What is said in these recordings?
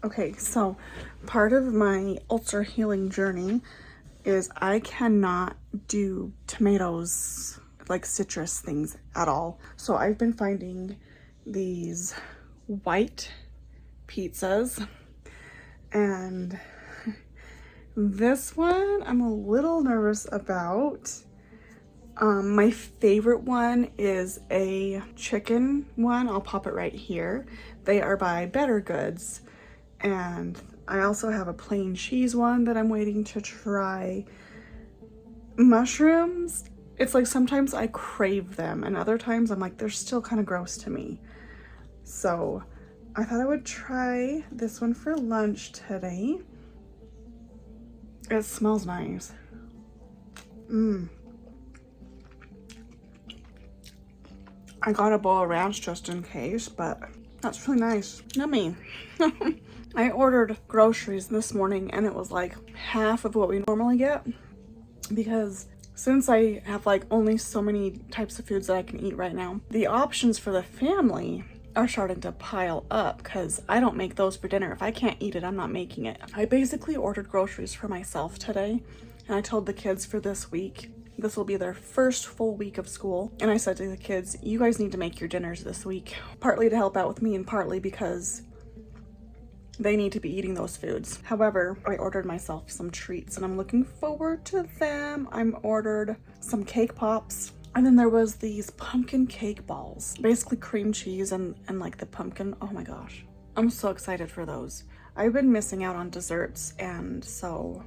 Okay, so part of my ulcer healing journey is I cannot do tomatoes, like citrus things at all. So I've been finding these white pizzas, and this one I'm a little nervous about. My favorite one is a chicken one. I'll pop it right here. They are by Better Goods. And I also have a plain cheese one that I'm waiting to try. Mushrooms, it's like sometimes I crave them and other times I'm like, they're still kind of gross to me. So I thought I would try this one for lunch today. It smells nice. I got a bowl of ranch just in case, but that's really nice. Yummy. I ordered groceries this morning and it was like half of what we normally get, because since I have like only so many types of foods that I can eat right now, the options for the family are starting to pile up because I don't make those for dinner. If I can't eat it, I'm not making it. I basically ordered groceries for myself today, and I told the kids for this week, this will be their first full week of school, and I said to the kids, you guys need to make your dinners this week, partly to help out with me and partly because they need to be eating those foods. However, I ordered myself some treats and I'm looking forward to them. I'm ordered some cake pops, and then there was these pumpkin cake balls, basically cream cheese and like the pumpkin. Oh my gosh, I'm so excited for those. I've been missing out on desserts, and so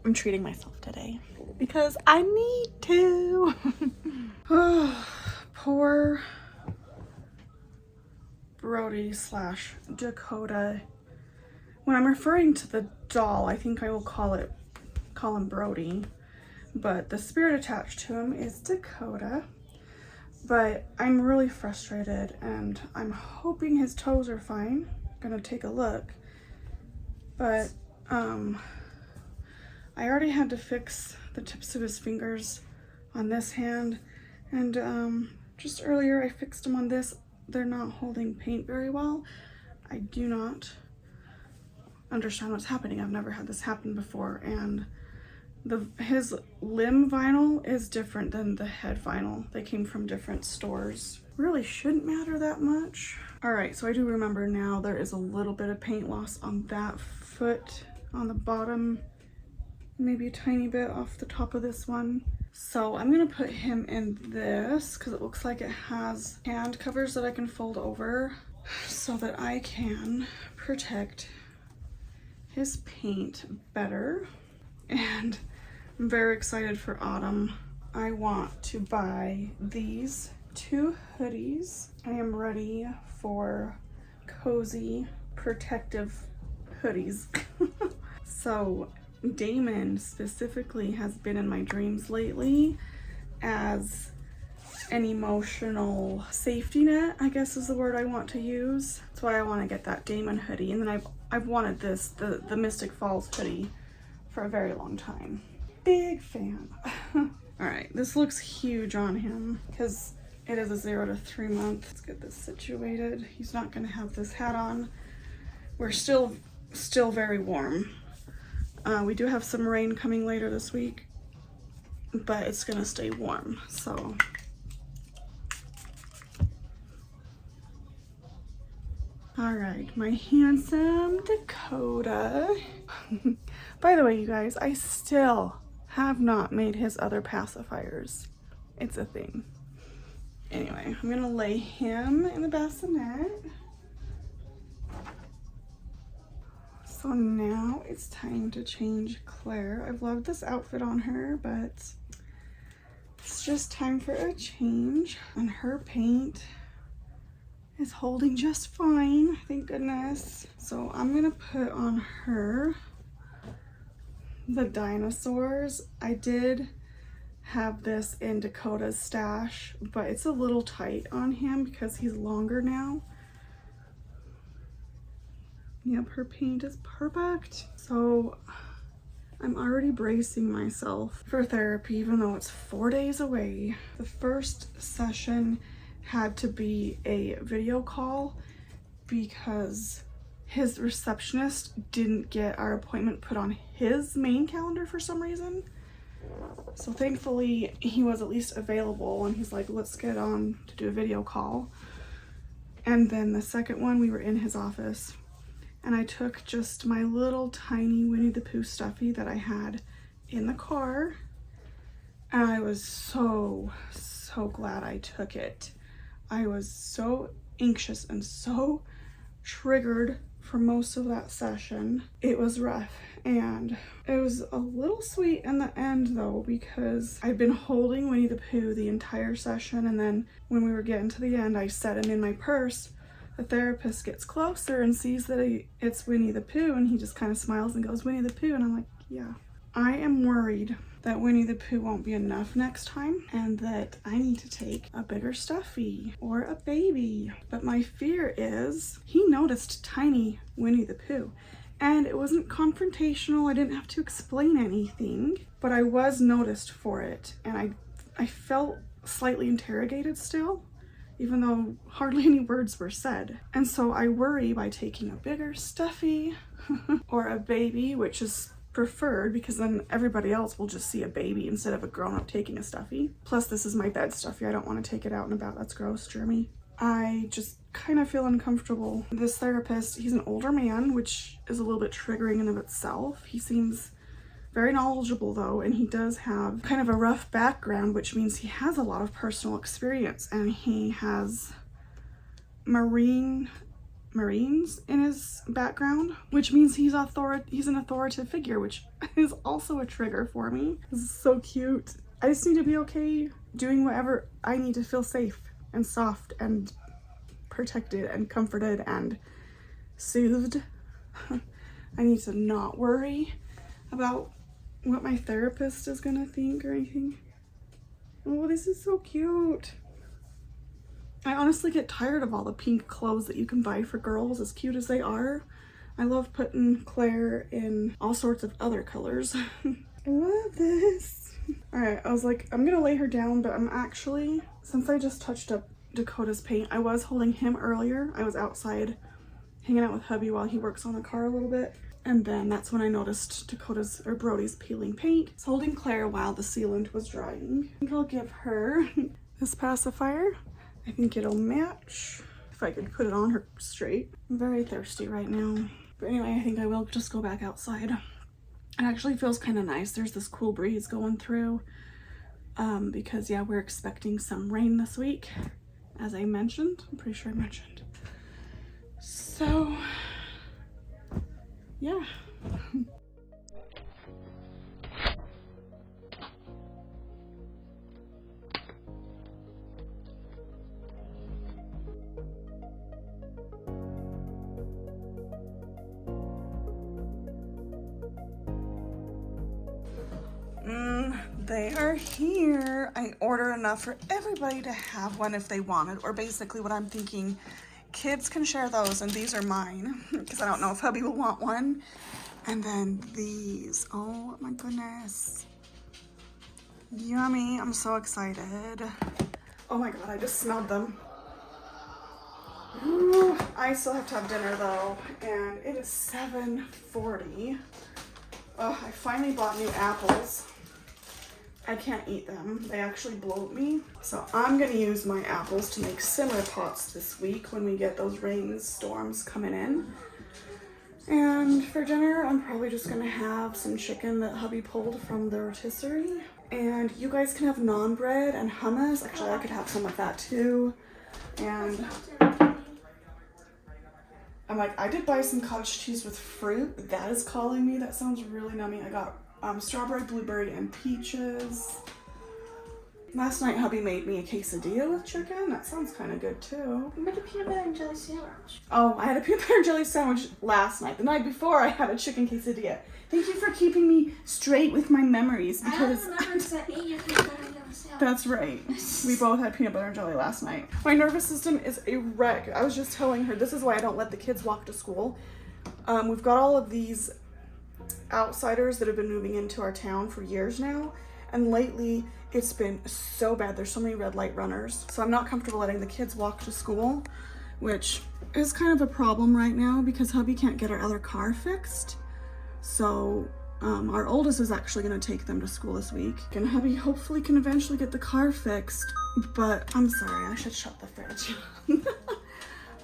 I'm treating myself today because I need to. Oh, poor Brody / Dakota. When I'm referring to the doll, I think I will call him Brody, but the spirit attached to him is Dakota. But I'm really frustrated and I'm hoping his toes are fine. I'm gonna take a look. But I already had to fix the tips of his fingers on this hand, and just earlier I fixed them on this. They're not holding paint very well. I do not understand what's happening. I've never had this happen before, and his limb vinyl is different than the head vinyl. They came from different stores. Really shouldn't matter that much. All right, so I do remember now there is a little bit of paint loss on that foot on the bottom, maybe a tiny bit off the top of this one. So I'm gonna put him in this because it looks like it has hand covers that I can fold over so that I can protect his paint better. And I'm very excited for autumn. I want to buy these 2 hoodies. I am ready for cozy, protective hoodies. So Damon specifically has been in my dreams lately as an emotional safety net, I guess is the word I want to use. That's why I want to get that Damon hoodie. And then I've wanted this, the Mystic Falls hoodie, for a very long time. Big fan. All right, this looks huge on him because it is a 0 to 3 month. Let's get this situated. He's not gonna have this hat on. We're still very warm. We do have some rain coming later this week, but it's gonna stay warm, so. All right, my handsome Dakota. By the way, you guys, I still have not made his other pacifiers. It's a thing. Anyway, I'm gonna lay him in the bassinet. So now it's time to change Claire. I've loved this outfit on her, but it's just time for a change. And her paint is holding just fine, thank goodness. So I'm gonna put on her the dinosaurs. I did have this in Dakota's stash, but it's a little tight on him because he's longer now. Yep, her paint is perfect. So I'm already bracing myself for therapy, even though it's 4 days away. The first session had to be a video call, because his receptionist didn't get our appointment put on his main calendar for some reason. So thankfully he was at least available, and he's like, let's get on to do a video call. And then the second one, we were in his office, and I took just my little tiny Winnie the Pooh stuffy that I had in the car, and I was so glad I took it. I was so anxious and so triggered for most of that session. It was rough, and it was a little sweet in the end though, because I'd been holding Winnie the Pooh the entire session, and then when we were getting to the end, I set him in my purse. The therapist gets closer and sees that it's Winnie the Pooh, and he just kind of smiles and goes, Winnie the Pooh, and I'm like, yeah. I am worried that Winnie the Pooh won't be enough next time, and that I need to take a bigger stuffy or a baby. But my fear is he noticed tiny Winnie the Pooh, and it wasn't confrontational. I didn't have to explain anything, but I was noticed for it, and I felt slightly interrogated still, even though hardly any words were said. And so I worry by taking a bigger stuffy or a baby, which is preferred because then everybody else will just see a baby instead of a grown-up taking a stuffy. Plus, this is my bed stuffy. I don't want to take it out and about. That's gross, germy. I just kind of feel uncomfortable. This therapist, he's an older man, which is a little bit triggering in and of itself. He seems very knowledgeable though, and he does have kind of a rough background, which means he has a lot of personal experience, and he has Marines in his background, which means he's an authoritative figure, which is also a trigger for me. This is so cute. I just need to be okay doing whatever I need to feel safe and soft and protected and comforted and soothed. I need to not worry about what my therapist is gonna think or anything. Oh, this is so cute. I honestly get tired of all the pink clothes that you can buy for girls, as cute as they are. I love putting Claire in all sorts of other colors. I love this. All right, I was like, I'm gonna lay her down, but I'm actually, since I just touched up Dakota's paint, I was holding him earlier. I was outside hanging out with hubby while he works on the car a little bit. And then that's when I noticed Brody's peeling paint. He's holding Claire while the sealant was drying. I think I'll give her this pacifier. I think it'll match if I could put it on her straight. I'm very thirsty right now. But anyway, I think I will just go back outside. It actually feels kind of nice. There's this cool breeze going through because yeah, we're expecting some rain this week, as I mentioned. I'm pretty sure I mentioned. So yeah. They are here. I ordered enough for everybody to have one if they wanted, or basically what I'm thinking, kids can share those, and these are mine because I don't know if hubby will want one. And then these, oh my goodness, yummy. I'm so excited. Oh my god, I just smelled them. Ooh, I still have to have dinner though, and it is 7:40. Oh, I finally bought new apples. I can't eat them. They actually bloat me. So I'm gonna use my apples to make simmer pots this week when we get those rainstorms coming in. And for dinner, I'm probably just gonna have some chicken that hubby pulled from the rotisserie. And you guys can have naan bread and hummus. Actually, I could have some of that too. And I'm like, I did buy some cottage cheese with fruit. That is calling me. That sounds really nummy. I got strawberry, blueberry, and peaches. Last night, hubby made me a quesadilla with chicken. That sounds kind of good too. I made a peanut butter and jelly sandwich. Oh, I had a peanut butter and jelly sandwich last night. The night before, I had a chicken quesadilla. Thank you for keeping me straight with my memories, because I don't remember because I ate your peanut butter and jelly sandwich. that's right. We both had peanut butter and jelly last night. My nervous system is a wreck. I was just telling her, this is why I don't let the kids walk to school. We've got all of these outsiders that have been moving into our town for years now, and lately it's been so bad. There's so many red light runners, so I'm not comfortable letting the kids walk to school which is kind of a problem right now because hubby can't get our other car fixed. So our oldest is actually going to take them to school this week, and hubby hopefully can eventually get the car fixed. But I'm sorry, I should shut the fridge.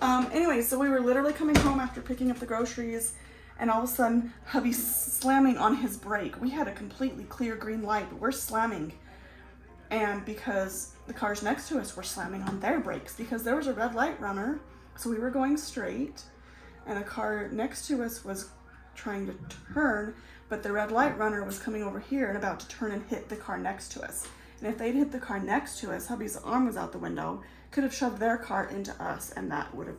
Anyway, so we were literally coming home after picking up the groceries, and all of a sudden hubby's slamming on his brake. We had a completely clear green light, but we're slamming, and because the cars next to us were slamming on their brakes because there was a red light runner, so we were going straight, and the car next to us was trying to turn, but the red light runner was coming over here and about to turn and hit the car next to us. And if they'd hit the car next to us, hubby's arm was out the window, could have shoved their car into us, and that would have,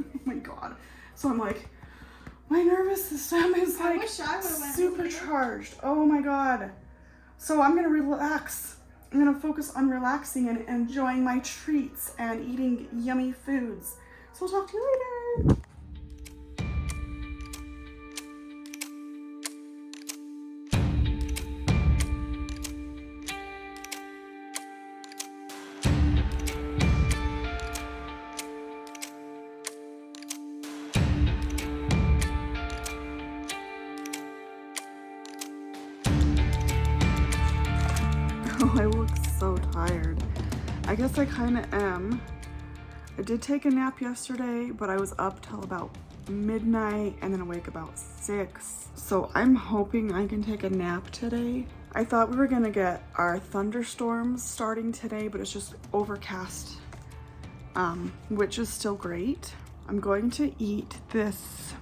oh my God. So I'm like, my nervous system is like supercharged. Oh my God. So I'm gonna relax. I'm gonna focus on relaxing and enjoying my treats and eating yummy foods. So I'll talk to you later. Oh, I look so tired. I guess I kind of am. I did take a nap yesterday, but I was up till about midnight and then awake about 6. So I'm hoping I can take a nap today. I thought we were gonna get our thunderstorms starting today, but it's just overcast, which is still great. I'm going to eat this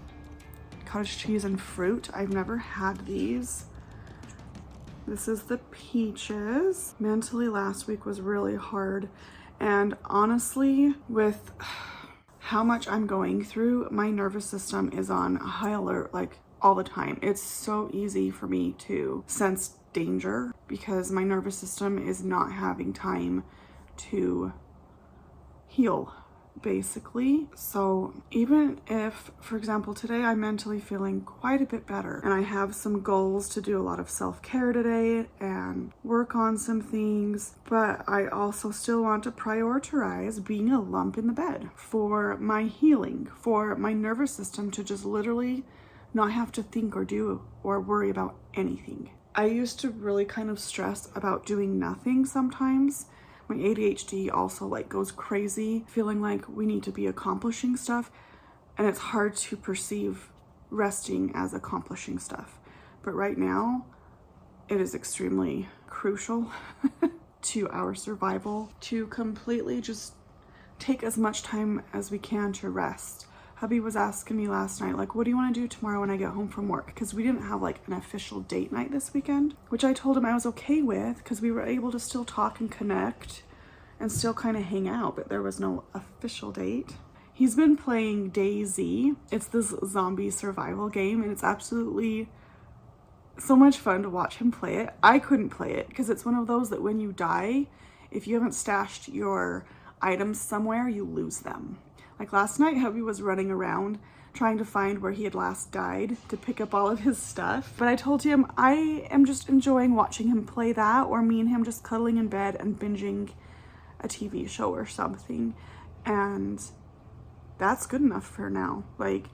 cottage cheese and fruit. I've never had these. This is the peaches. Mentally, last week was really hard. And honestly, with how much I'm going through, my nervous system is on high alert like all the time. It's so easy for me to sense danger because my nervous system is not having time to heal, basically. So even if, for example, today I'm mentally feeling quite a bit better and I have some goals to do a lot of self-care today and work on some things, but I also still want to prioritize being a lump in the bed for my healing, for my nervous system to just literally not have to think or do or worry about anything. I used to really kind of stress about doing nothing sometimes. My ADHD also like goes crazy, feeling like we need to be accomplishing stuff, and it's hard to perceive resting as accomplishing stuff. But right now, it is extremely crucial to our survival to completely just take as much time as we can to rest. Hubby was asking me last night, like, what do you want to do tomorrow when I get home from work? Because we didn't have like an official date night this weekend, which I told him I was okay with because we were able to still talk and connect and still kind of hang out, but there was no official date. He's been playing DayZ. It's this zombie survival game, and it's absolutely so much fun to watch him play it. I couldn't play it because it's one of those that when you die, if you haven't stashed your items somewhere, you lose them. Like last night, hubby was running around trying to find where he had last died to pick up all of his stuff. But I told him I am just enjoying watching him play that, or me and him just cuddling in bed and binging a TV show or something. And that's good enough for now. Like,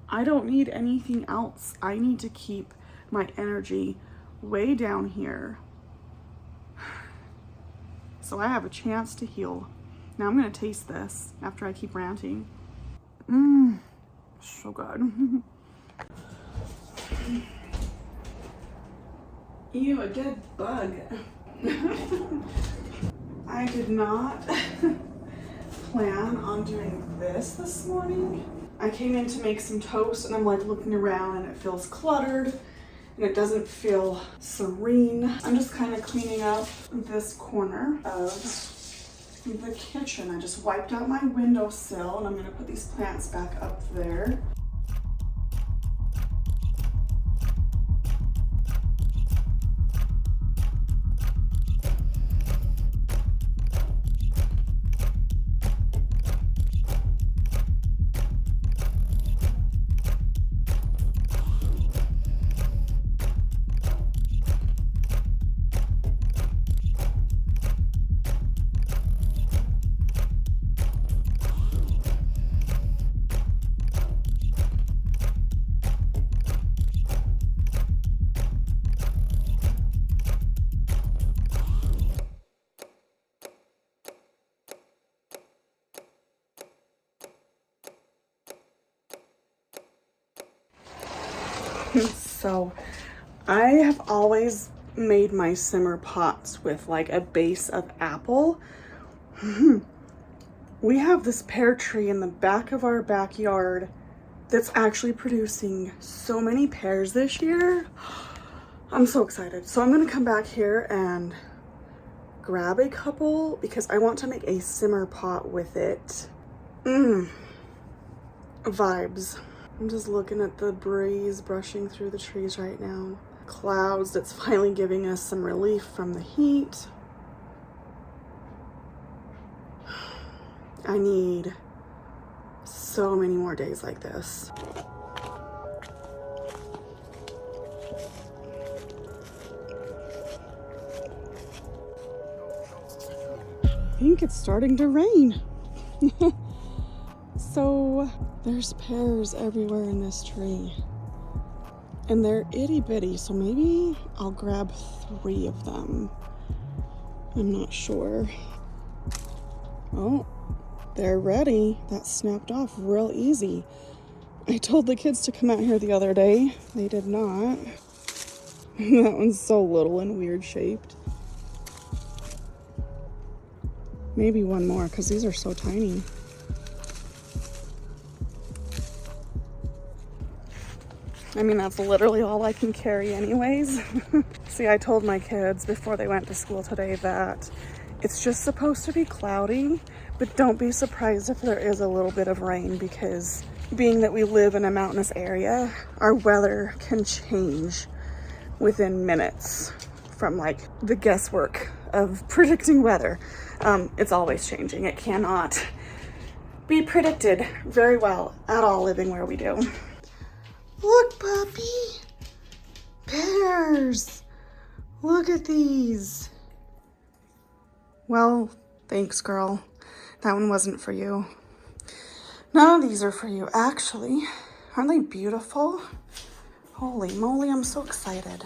I don't need anything else. I need to keep my energy way down here so I have a chance to heal. Now I'm gonna taste this after I keep ranting. So good. Ew, a dead bug. I did not plan on doing this morning. I came in to make some toast and I'm like looking around and it feels cluttered and it doesn't feel serene. I'm just kind of cleaning up this corner of the kitchen. I just wiped out my windowsill and I'm gonna put these plants back up there. So I have always made my simmer pots with like a base of apple. We have this pear tree in the back of our backyard that's actually producing so many pears this year. I'm so excited. So I'm gonna come back here and grab a couple because I want to make a simmer pot with it. Vibes. I'm just looking at the breeze brushing through the trees right now. Clouds that's finally giving us some relief from the heat. I need so many more days like this. I think it's starting to rain. So there's pears everywhere in this tree. And they're itty bitty, so maybe I'll grab 3 of them. I'm not sure. Oh, they're ready. That snapped off real easy. I told the kids to come out here the other day. They did not. That one's so little and weird shaped. Maybe one more, because these are so tiny. I mean, that's literally all I can carry anyways. See, I told my kids before they went to school today that it's just supposed to be cloudy, but don't be surprised if there is a little bit of rain, because being that we live in a mountainous area, our weather can change within minutes from like the guesswork of predicting weather. It's always changing. It cannot be predicted very well at all living where we do. Look, puppy. Pears. Look at these. Well, thanks, girl. That one wasn't for you. None of these are for you, actually. Aren't they beautiful? Holy moly, I'm so excited.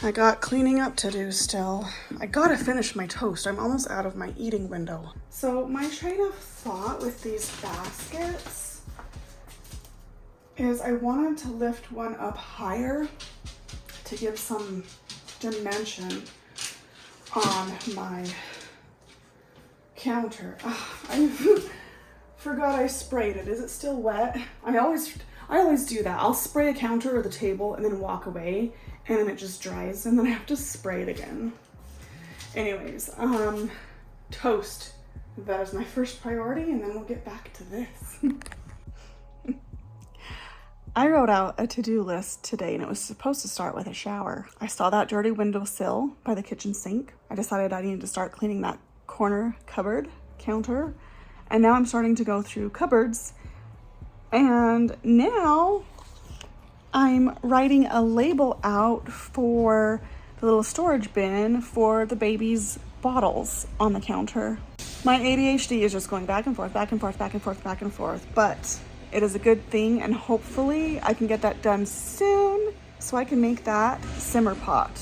I got cleaning up to do still. I gotta finish my toast. I'm almost out of my eating window. So my train of thought with these baskets is I wanted to lift one up higher to give some dimension on my counter. I forgot I sprayed it. Is it still wet? I always do that. I'll spray a counter or the table and then walk away, and then it just dries, and then I have to spray it again. Anyways, toast. That is my first priority, and then we'll get back to this. I wrote out a to-do list today, and it was supposed to start with a shower. I saw that dirty windowsill by the kitchen sink. I decided I needed to start cleaning that corner cupboard counter, and now I'm starting to go through cupboards, and now I'm writing a label out for the little storage bin for the baby's bottles on the counter. My ADHD is just going back and forth, back and forth, back and forth, back and forth, but it is a good thing, and hopefully I can get that done soon so I can make that simmer pot.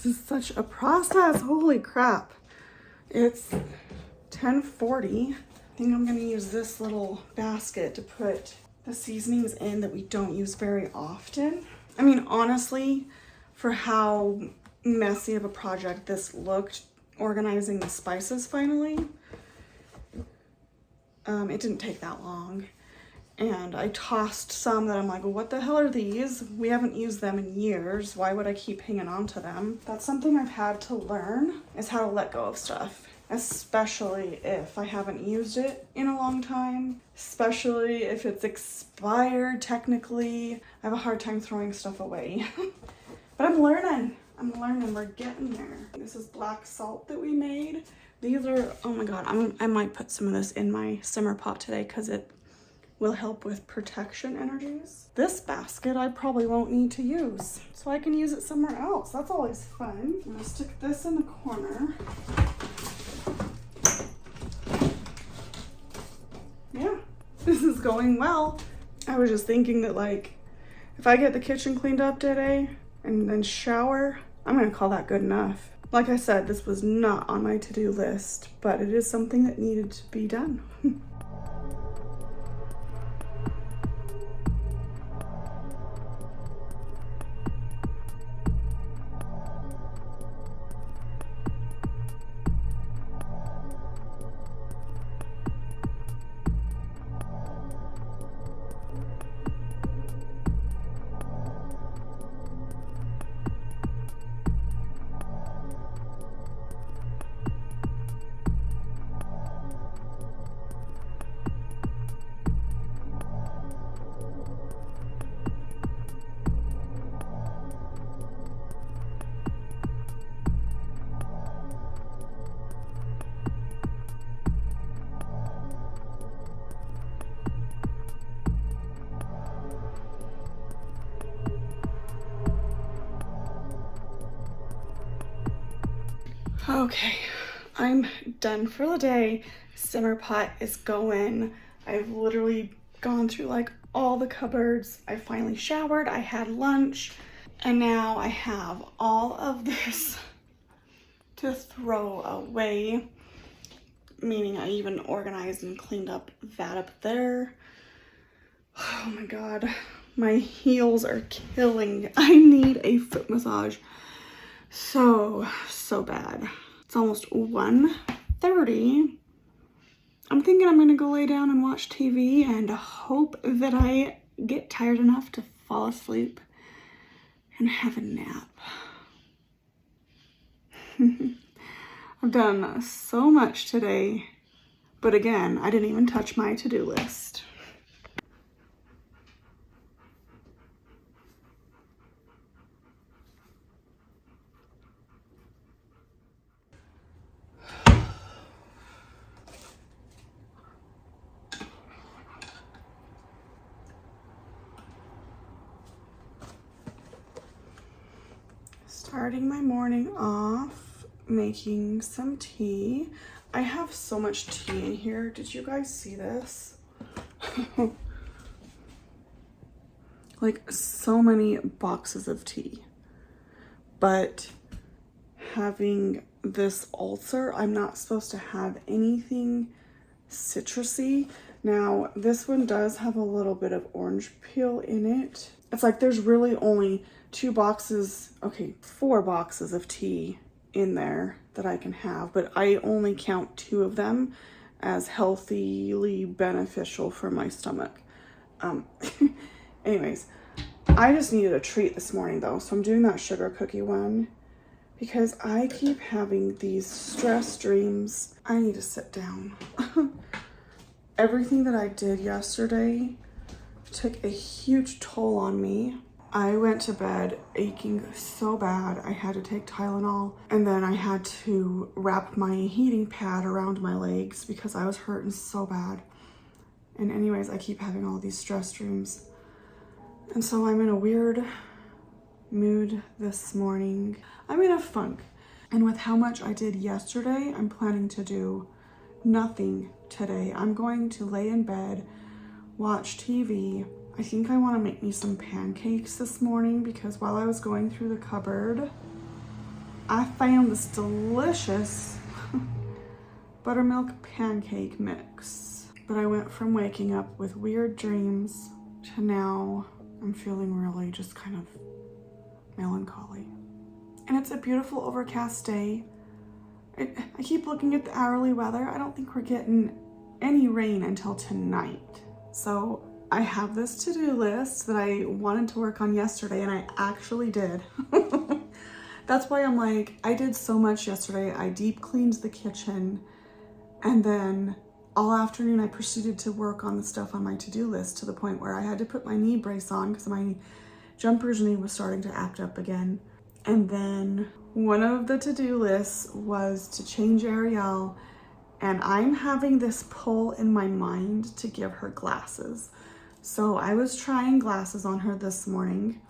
This is such a process. Holy crap. It's 10:40. I think I'm gonna use this little basket to put the seasonings in that we don't use very often. I mean, honestly, for how messy of a project this looked, organizing the spices finally, it didn't take that long. And I tossed some that I'm like, well, what the hell are these? We haven't used them in years. Why would I keep hanging on to them? That's something I've had to learn, is how to let go of stuff. especially if I haven't used it in a long time, especially if it's expired technically. I have a hard time throwing stuff away. But I'm learning. We're getting there. This is black salt that we made. These are, oh my God, I might put some of this in my simmer pot today because it will help with protection energies. This basket I probably won't need to use, so I can use it somewhere else. That's always fun. I'm gonna stick this in the corner. Yeah, this is going well. I was just thinking that, like, if I get the kitchen cleaned up today and then shower, I'm gonna call that good enough. Like I said, this was not on my to-do list, but it is something that needed to be done. Okay, I'm done for the day. Simmer pot is going. I've literally gone through like all the cupboards. I finally showered, I had lunch, and now I have all of this to throw away, meaning I even organized and cleaned up that up there. Oh my God, my heels are killing. I need a foot massage so bad. It's almost 1:30. I'm thinking I'm gonna go lay down and watch TV and hope that I get tired enough to fall asleep and have a nap. I've done so much today, but again, I didn't even touch my to-do list. Starting my morning off, making some tea. I have so much tea in here. Did you guys see this? Like, so many boxes of tea. But having this ulcer, I'm not supposed to have anything citrusy. Now, this one does have a little bit of orange peel in it. It's like there's really only 4 boxes of tea in there that I can have, but I only count 2 of them as healthily beneficial for my stomach. Anyways, I just needed a treat this morning though, so I'm doing that sugar cookie one because I keep having these stress dreams. I need to sit down. Everything that I did yesterday took a huge toll on me. I went to bed aching so bad. I had to take Tylenol, and then I had to wrap my heating pad around my legs because I was hurting so bad. And anyways, I keep having all these stress dreams. And so I'm in a weird mood this morning. I'm in a funk. And with how much I did yesterday, I'm planning to do nothing today. I'm going to lay in bed, watch TV. I think I want to make me some pancakes this morning because while I was going through the cupboard, I found this delicious buttermilk pancake mix. But I went from waking up with weird dreams to now I'm feeling really just kind of melancholy. And it's a beautiful overcast day. I keep looking at the hourly weather. I don't think we're getting any rain until tonight. So I have this to-do list that I wanted to work on yesterday, and I actually did. That's why I'm like, I did so much yesterday. I deep cleaned the kitchen, and then all afternoon I proceeded to work on the stuff on my to-do list to the point where I had to put my knee brace on because my jumper's knee was starting to act up again. And then one of the to-do lists was to change Erielle, and I'm having this pull in my mind to give her glasses. So I was trying glasses on her this morning.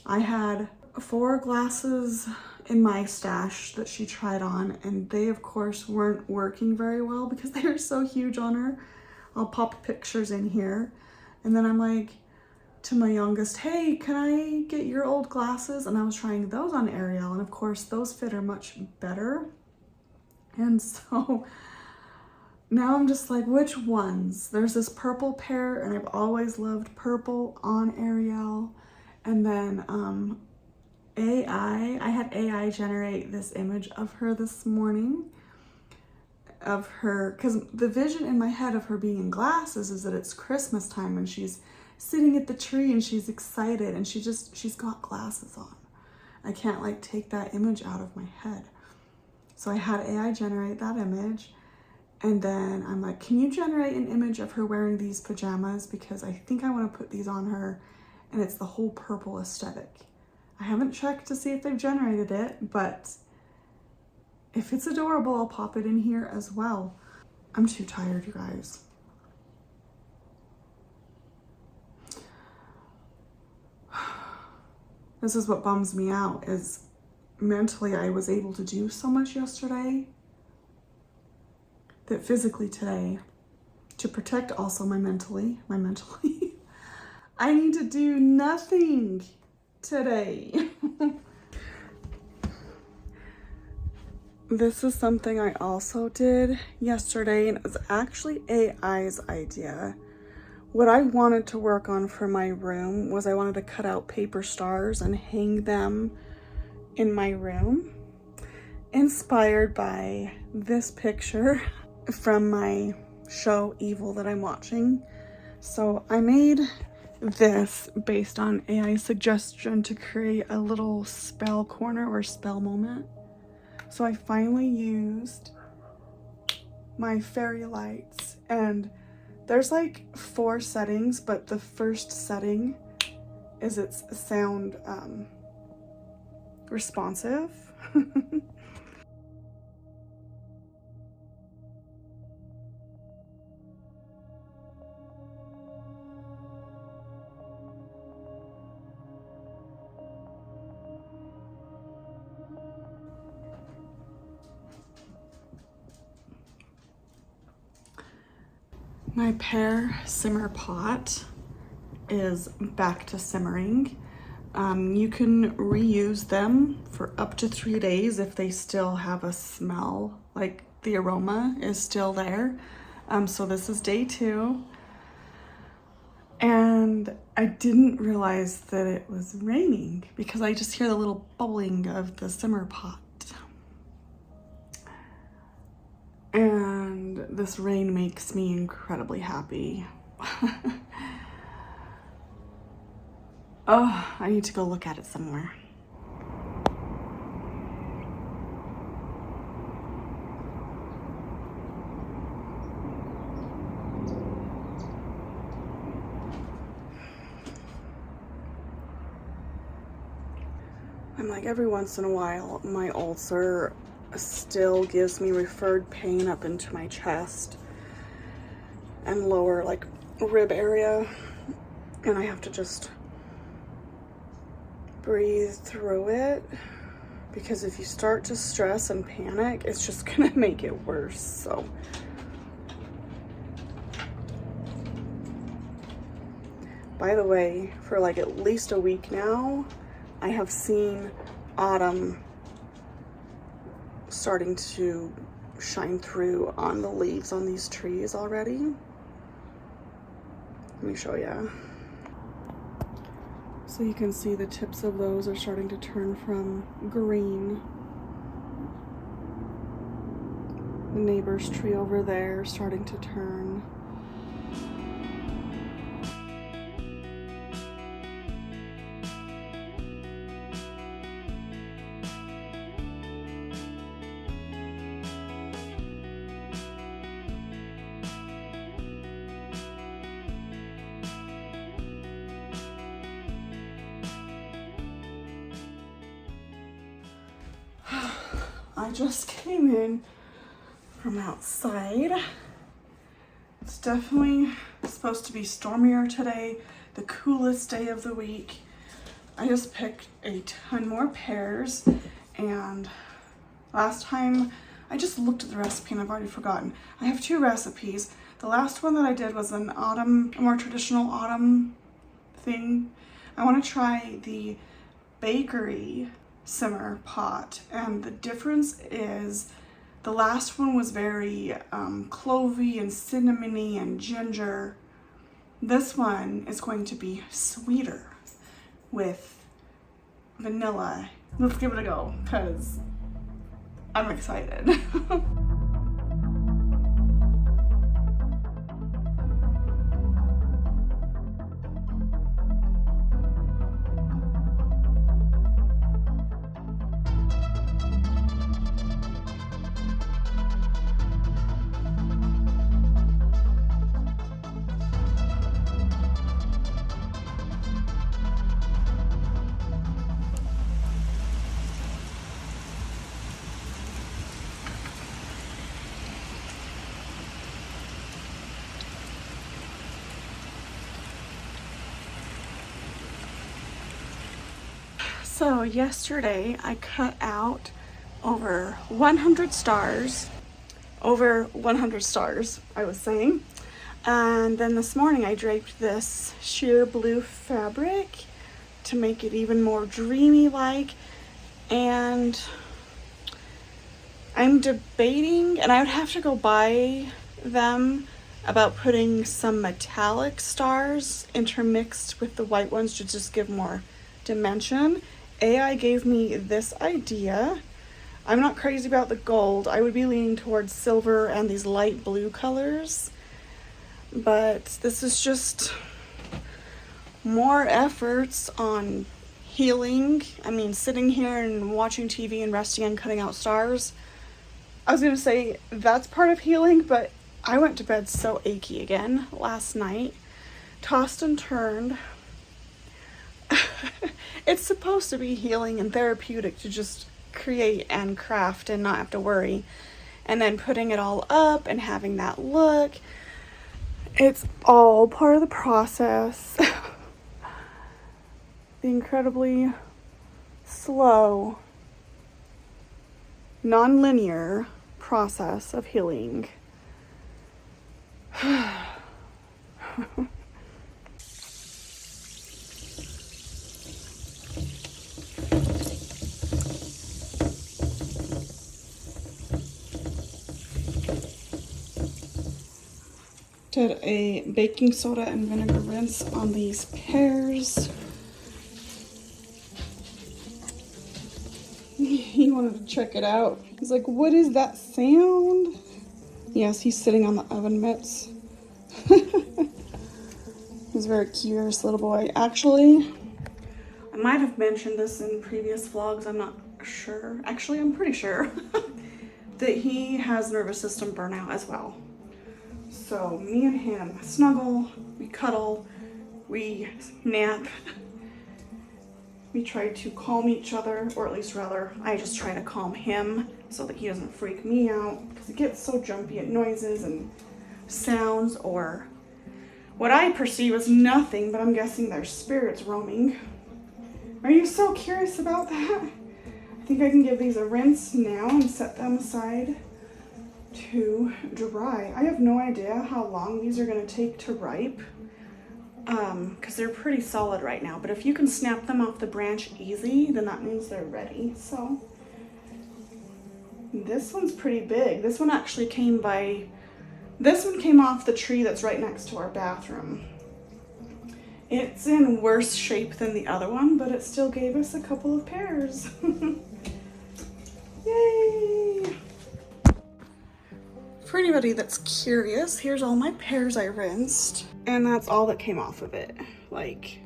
I had 4 glasses in my stash that she tried on, and they of course weren't working very well because they were so huge on her. I'll pop pictures in here. And then I'm like to my youngest, hey, can I get your old glasses? And I was trying those on Erielle, and of course those fit her much better. And so now I'm just like, which ones? There's this purple pair, and I've always loved purple on Erielle. And then I had AI generate this image of her this morning, of her, because the vision in my head of her being in glasses is that it's Christmas time and she's sitting at the tree and she's excited and she's got glasses on. I can't like take that image out of my head. So I had AI generate that image. And then I'm like, can you generate an image of her wearing these pajamas? Because I think I want to put these on her, and it's the whole purple aesthetic. I haven't checked to see if they've generated it, but if it's adorable, I'll pop it in here as well. I'm too tired, you guys. This is what bums me out, is mentally I was able to do so much yesterday that physically today, to protect also my mentally, I need to do nothing today. This is something I also did yesterday, and it was actually AI's idea. What I wanted to work on for my room was I wanted to cut out paper stars and hang them in my room, inspired by this picture from my show Evil that I'm watching. So I made this based on AI's suggestion to create a little spell corner or spell moment. So I finally used my fairy lights, and there's like 4 settings, but the first setting is it's sound responsive. My Pear simmer pot is back to simmering. You can reuse them for up to 3 days if they still have a smell, like the aroma is still there. So this is day 2. And I didn't realize that it was raining because I just hear the little bubbling of the simmer pot. And this rain makes me incredibly happy. Oh, I need to go look at it somewhere. I'm like, every once in a while, my ulcer still gives me referred pain up into my chest and lower like rib area, and I have to just breathe through it, because if you start to stress and panic, it's just gonna make it worse. So by the way, for like at least a week now, I have seen autumn starting to shine through on the leaves on these trees already. Let me show you. So you can see the tips of those are starting to turn from green. The neighbor's tree over there starting to turn. just came in from outside. It's definitely supposed to be stormier today, the coolest day of the week. I just picked a ton more pears, and last time I just looked at the recipe and I've already forgotten. I have 2 recipes. The last one that I did was an autumn, a more traditional autumn thing. I want to try the bakery simmer pot, and the difference is the last one was very clovey and cinnamony and ginger. This one is going to be sweeter with vanilla. Let's give it a go because I'm excited. So yesterday I cut out over 100 stars, I was saying. And then this morning I draped this sheer blue fabric to make it even more dreamy like. And I'm debating, and I would have to go buy them, about putting some metallic stars intermixed with the white ones to just give more dimension. AI gave me this idea. I'm not crazy about the gold. I would be leaning towards silver and these light blue colors. But this is just more efforts on healing. I mean, sitting here and watching TV and resting and cutting out stars. I was gonna say that's part of healing, but I went to bed so achy again last night. Tossed and turned. It's supposed to be healing and therapeutic to just create and craft and not have to worry. And then putting it all up and having that look, it's all part of the process. The incredibly slow, non-linear process of healing. Did a baking soda and vinegar rinse on these pears. He wanted to check it out. He's like, what is that sound? Yes, he's sitting on the oven mitts. He's very curious little boy. Actually, I might have mentioned this in previous vlogs, I'm not sure. Actually, I'm pretty sure that he has nervous system burnout as well. So me and him snuggle, we cuddle, we nap, we try to calm each other, or at least rather, I just try to calm him so that he doesn't freak me out, because he gets so jumpy at noises and sounds, or what I perceive as nothing, but I'm guessing there's spirits roaming. Are you so curious about that? I think I can give these a rinse now and set them aside to dry. I have no idea how long these are going to take to ripe, because they're pretty solid right now, but if you can snap them off the branch easy, then that means they're ready. So this one's pretty big. This one actually came off the tree that's right next to our bathroom. It's in worse shape than the other one, but it still gave us a couple of pears. Yay! For anybody that's curious, here's all my pears I rinsed, and that's all that came off of it. Like,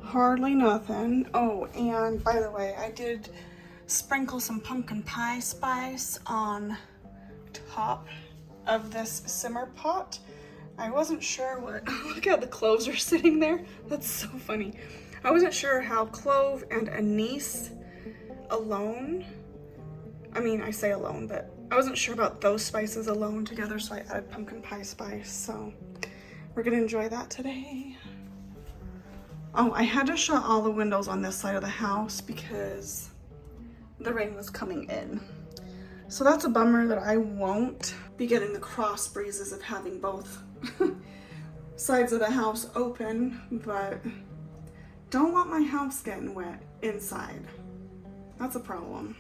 hardly nothing. Oh, and by the way, I did sprinkle some pumpkin pie spice on top of this simmer pot. I wasn't sure what, look how the cloves are sitting there. That's so funny. I wasn't sure how clove and anise alone I mean, I say alone, but I wasn't sure about those spices alone together, so I added pumpkin pie spice. So we're gonna enjoy that today. Oh, I had to shut all the windows on this side of the house because the rain was coming in. So that's a bummer that I won't be getting the cross breezes of having both sides of the house open, but don't want my house getting wet inside. That's a problem.